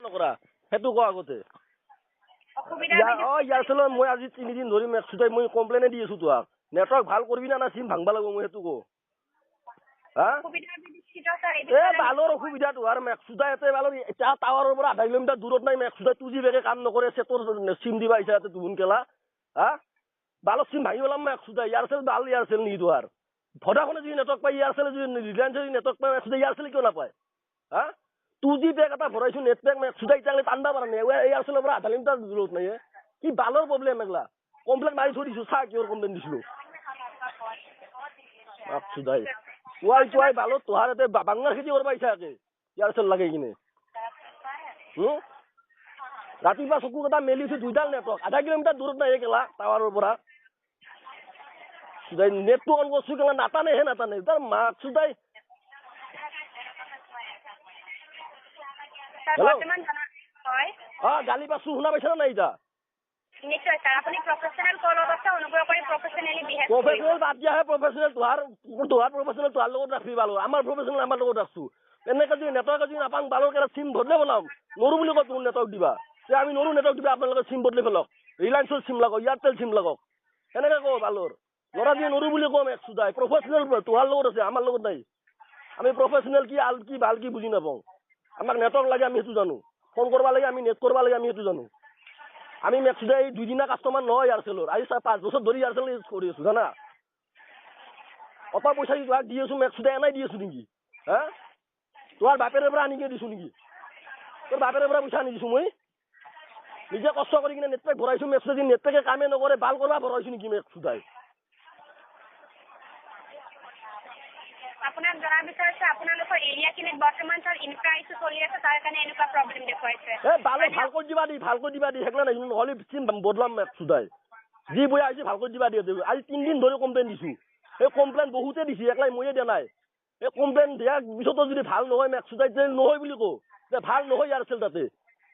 নকৰা হেতু ক আগতে ইয়াৰচেলৰ মই আজি 3 দিন ধৰি মেক্সুদাই মই কমপ্লেইন দি আছো তোক নেটৱৰ্ক ভাল কৰিবি না সিম ভাঙবা লাগব মই হেতু ক বালৰ অসুবিধা তোৰ মেক্সুদা এতে বালৰ এতিয়া টাৱাৰৰ পৰা 1/2 কিলোমিটাৰ দূৰত নাই মেক্সুদা 2G বেগে কাম নকৰে তোৰ সিম দিবা আহিছা তুহুন কেলা বালৰ সিম ভাঙি পেলাম মেক্সুদা ইয়াৰচেল বাল ইয়াৰচেল নি তোৰ ভডাফোনে যদি নেটৱৰ্ক পাই ইয়াৰচেল যদি ৰিলায়েন্স যদি নেটৱৰ্ক পাই মেক্সুদা ইয়াৰচেল কিয় নাপায় 2G বেগ এটা ভৰাইছো নেট পেক মেক্সুদা ইটালে টান্দা পাৰা নাই ইয়াৰচেলৰ পৰা 1/2 কিলোমিটাৰ দূৰত নাই কি বালৰ প্ৰব্লেম এগলা কমপ্লেইন মাৰি থৈ দিছো চা কিহৰ কমপ্লেইন দিছিলো মেক্সুদাই ওয়াই বালো তোহাৰ এতে বাংলাৰ খেতি কৰবা ইচ্ছা আছে ইয়াৰচেল লাগে কিনে ৰাতিপুৱা চকু কটা মেলিছো 2ডাল নেটৱৰ্ক 1/2 কিলোমিটাৰ দূৰত নাই কেলা টাৱাৰৰ পৰা নেটটো অন করছো কেলা নাটানে তার মাকসুদাই গালি পাছো শুনা পাইছা নাই এটা নিশ্চয় স্যার আপনি প্রফেশনাল কল আছে অনুগ্রহ করে প্রফেশনালি বিহেভ করুন প্রফেশনাল বাদ দিয়া হে প্রফেশনাল তোহার প্রফেশনাল তোহার লগত রাখবি ভালো আমার প্রফেশনাল আমার লগত রাখছো এনেকা যদি নেটওয়ার্ক যদি নাপাং ভালো কেলা সিম বদলে বনাম নরু বুলি কত নেটওয়ার্ক দিবা তে আমি নরু নেটওয়ার্ক দিবা আপনাদের সিম বদলে ফেলক রিলায়েন্সর সিম লাগক এয়ারটেল সিম লাগক এনেকা কো ভালোর লরা দিয়ে নরু বুলি কম একসুদাই প্রফেশনাল তোহার লগত আছে আমার লগত নাই আমি প্রফেশনাল কি আল কি ভাল কি বুঝি নাপাও আমাক নেটওয়ার্ক লাগে আমি হেতু জানো ফোন করবা লাগে আমি নেট করবা লাগে আমি হেতু জানো আমি মেক্সুদা এই 2 দিনা কাস্টমার নয় ইয়ারসেলর আজি 5 বছর ধরে ইয়ারসেল ইউজ কৰি আছো জানা অত পয়সা দি আছো মেক্সুদা এনাই দি আছো নেকি তোর বাপের পৰা আনিকে দিছো নেকি তোৰ বাপেৰ পৰা পয়সা আনি দিছো মই নিজে কষ্ট কৰি কিনে নেটপেক ভৰাইছো মেক্সুদা দি নেটপেকে কামে নকৰে ভাল কৰবা ভৰাইছো নেকি মেক্সুদাই আপনাৰ জানা বিচাৰিছে আপোনালোকৰ এৰিয়া কিনে বৰ্তমান স্যাৰ ইনফ্ৰা ইস্যু চলি আছে তাৰ কাৰণে এনেকুৱা প্ৰবলেম দেখুৱাইছে বালে ভাল কৰি দিবা দি হেকলা নাই নহলে চিম বদলাম মেক্সুদাই যি বয়া আজি ভাল কৰি দিবা দি আজি 3 দিন ধৰি কমপ্লেইন দিছো এই কমপ্লেইন বহুতে দিছি একলাই মইয়ে দিয়া নাই এই কমপ্লেইন দিয়া পিছতো যদি ভাল নহয় মেক্সুদাই যে নহয় বুলি কো যে ভাল নহয় ইয়াৰচেল তাতে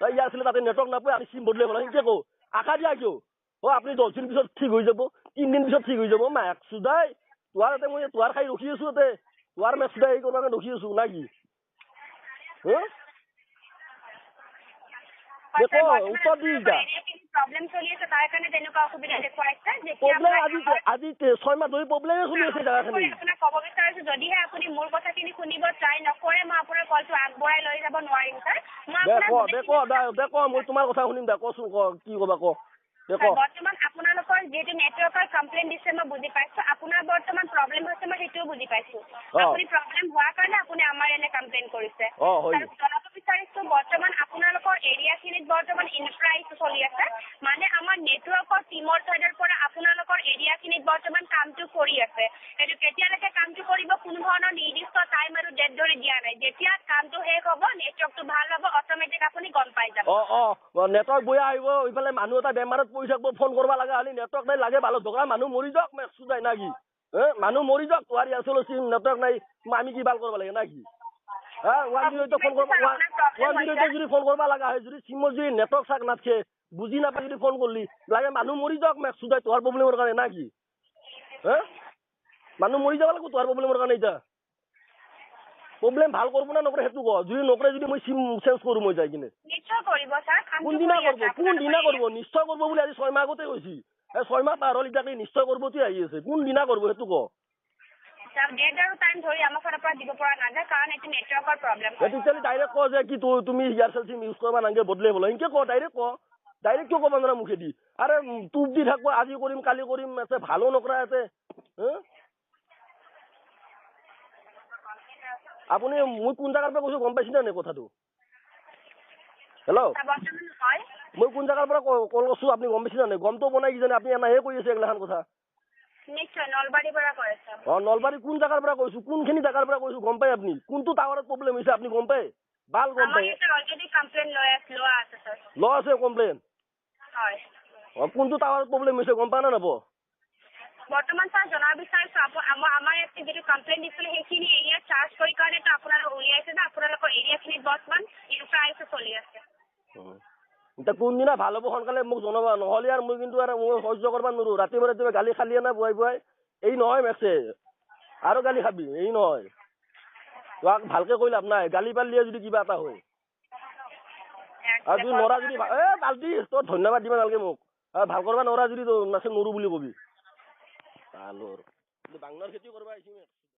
ইয়াৰচেল তাতে নেটৱৰ্ক নাপায় আমি চিম বদলে পেলাই কি কো আশা দিয়া কিয় আপনি 10 দিন পিছত ঠিক হৈ যাব 3 দিন পিছত ঠিক হৈ যাব মেক্সুদাই তোহাৰতে মই তোহাৰ খাই ৰখি আছো তাতে তোহাৰ মেক্সুদাই এই কাৰণে ৰখি আছো না কি দেখো উত্তৰ দিস দা প্ৰবলেম চলি আছে তাৰ কাৰণে তেনেকুৱা অসুবিধা দেখুৱাইছে যে প্ৰবলেম আজি 6 মাহ ধৰি প্ৰবলেমে চলি আছে জাগাখিনি আপোনাক ক'ব বিচাৰিছো যদিহে আপুনি মোৰ কথাখিনি শুনিব ট্ৰাই নকৰে মই আপোনাৰ কলটো আগবঢ়াই লৈ যাব নোৱাৰিম স্যাৰ দেখো মই তোমাৰ কথা শুনিম দা কচোন কি কবা ক বৰ্তমান আপোনালোকৰ যেটো নেটৱৰ্কৰ কমপ্লেইন দিছে মই বুজি পাইছো আপোনাৰ বৰ্তমান প্ৰবলেম হৈছে মই সেইটো বুজি পাইছো আপুনি প্ৰবলেম হোৱাৰ কাৰণে আপুনি আমাৰ এনে কমপ্লেইন কৰিছে জনাব বিচাৰিছো বৰ্তমান আপোনালোকৰ এৰিয়াখিনিত বৰ্তমান ইনফ্ৰা ইস্যু চলি আছে মানে আমাৰ নেটৱৰ্কৰ টিমৰ সাইডৰ পৰা আপোনালোকৰ এৰিয়াখিনিত বৰ্তমান কামটো কৰি আছে এটো কেতিয়ালৈকে কামটো কৰিব কোনো ধৰণৰ নিৰ্দিষ্ট টাইম আৰু ডেট ধৰি দিয়া নাই যেতিয়া কামটো শেষ হ'ব নেটৱৰ্কটো ভাল হ'ব অটোমেটিক আপুনি গম পাই যাব নেটৱৰ্ক বয়া আহিব ইফালে মানুহ এটা বেমাৰত পৰি থাকিব ফোন কৰবা লাগা হলি নেটৱৰ্ক নাই লাগে ভালো ঢোকা মানুহ মৰি যাওক মেক্সুদাই না কি মানুহ মৰি যাওক তোহাৰ ইয়াৰচেল চিম নেটৱৰ্ক নাই আমি কি ভাল কৰবা লাগে না কি 108 ফোন কৰবা 108 যদি ফোন কৰবা লাগা হয় যদি চিমৰ যদি নেটৱৰ্ক চাক নাথকে বুজি নাপাই যদি ফোন কৰলি লাগে মানুহ মৰি যাওক মেক্সুদাই তোহাৰ প্ৰব্লেমৰ কাৰণে না কি মানুহ মৰি যাব লাগব তোহাৰ প্ৰব্লেমৰ কাৰণে এটা প্ৰবলেম ভাল কৰব না নকৰে হেতু যদি নকৰে যদি মই সিম চেঞ্জ কৰু মই যাই কিনে নিশ্চয় কৰিব স্যার কোন দিনা করব নিশ্চয় করব বলে আজি 6 মাহ আগতে কইছি 6 মাহ পার হল ইটাকে নিশ্চয় করব তুই আহি আছে কোন দিনা করব হেতু স্যার ডেট আৰু টাইম ধৰি আমাৰ ফালৰ পৰা দিব পৰা নাযায় কাৰণ এটো নেটৱৰ্কৰ প্ৰবলেম এটো চলি ডাইৰেক্ট ক যে কি তুমি এয়াৰসেল সিম ইউজ কৰবা নাগে বদলে বলে ইনকে ক ডাইৰেক্ট কিয় কব না মুখে দি আৰে তুপ দি থাকবো আজি কৰিম কালি কৰিম আছে ভালো নকৰা আছে আপুনি মই কোন জায়গাৰ পৰা কৈছো গম পাইছিনা নে কথাটো হেল্ল' মই কোন জায়গাৰ পৰা কল কৰিছো আপুনি গম পাইছিনা নে গমটো বনাই কি জানে আপুনি এনাহে কৈ আছে এগলাখান কথা নিশ্চয় নলবাৰীৰ পৰা কৈছে নলবাৰী কোন জায়গাৰ পৰা কৈছো কোনখিনি জায়গাৰ পৰা কৈছো গম পাই আপুনি কোনটো টাৱাৰত প্ৰব্লেম হৈছে আপুনি গম পায় ভাল গম পায় অলৰেডি কমপ্লেইন লৈ আছে স্যাৰ আছে কমপ্লেইন হয় কোনটো টাৱাৰত প্ৰব্লেম হৈছে গম পায় না নাপ বৰ্তমান স্যাৰ জনাব বিচাৰিছো আমাৰ ইয়াতে যেটো কমপ্লেইন দিছিলে সেইখিনি এৰিয়া চাৰ্জ কৰি কাৰণে তো আপোনালোক উলিয়াইছে না আপোনালোকৰ এৰিয়াখিনিত বৰ্তমান ইনফ্ৰা ইস্যু চলি আছে এটা কোনদিনা ভাল হ'ব সোনকালে মোক জনাবা নহ'লে আৰু মই কিন্তু আৰু মই সহ্য কৰিব নোৱাৰো ৰাতিপুৱা গালি খালি না বুৱাই এই নহয় মেক্সে আৰু গালি খাবি এই নহয় তোক ভালকে কৈ লাভ নাই গালি পাৰিলে যদি কিবা এটা হয় আৰু যদি নৰা যদি বাল্টি তই ধন্যবাদ দিবা নালাগে মোক ভাল কৰবা নৰা যদি নাছে নৰো বুলি কবি বালৰ বাংলাৰ খেতি কৰবা আহিছি